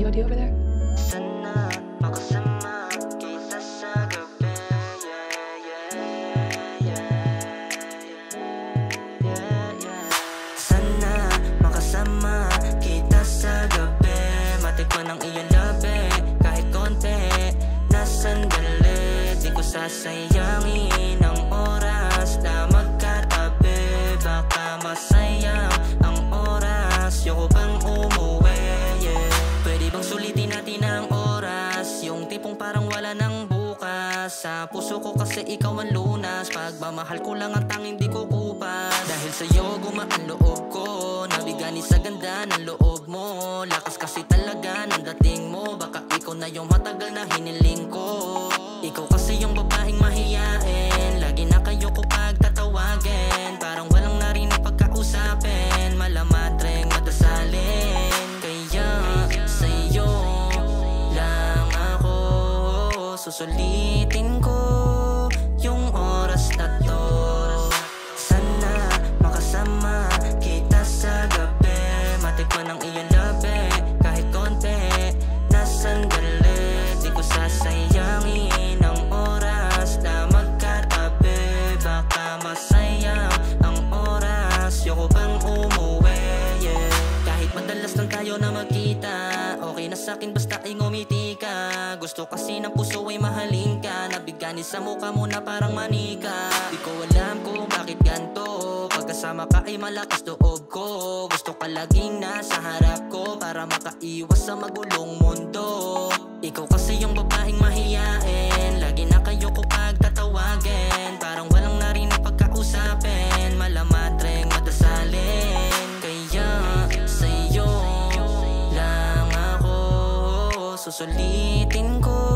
COD over there? Sana makasama kita sa gabi. Sana makasama kita sa gabi. Matikman ang iyong labi kahit konti na sandali. Di ko sasayangin ang oras na magkatabi. Baka masayang ang oras, yoko bang umuwi, yeah. Pwede bang sulitin natin ang oras, yung tipong parang wala nang bukas. Sa puso ko kasi ikaw ang lunas, pagmamahal ko lang ang tanging di ko kupas. Dahil sa'yo gumaan loob ko, nabigani sa ganda ng loob mo. Lakas kasi talaga ng dating mo, baka ikaw na yung matagal na hiniling ko. Ikaw kasi yung babaeng mahiyain, lagi na kayo ko pagtatawagin. Parang walang narinig pagkausapin, malamadreng madasalin. Kaya sa'yo lang ako susulitin ko yung oras na to. Sana makasama kita sa gabi. Matikman ang iyong labi kahit konti na sandali. Di ko sasayangin ang oras na magkatabi. Baka masayang ang oras, yoko bang umuwi, yeah. Kahit madalas lang tayo na magkita, okay na sa'kin basta ay ngumiti ka. Gusto kasi ng puso ay mahalin ka, nabigani sa mukha mo na parang manika. Di ko alam kung bakit ganto, pagkasama ka ay malakas loob ko. Gusto ka laging nasa harap ko para makaiwas sa magulong mundo. Ikaw kasi yung babaeng mahiyain, lagi na kayo ko pagtatawagin. Parang walang narinig pagkausapin, malamadreng madasalin. Kaya sa'yo lang ako susulitin ko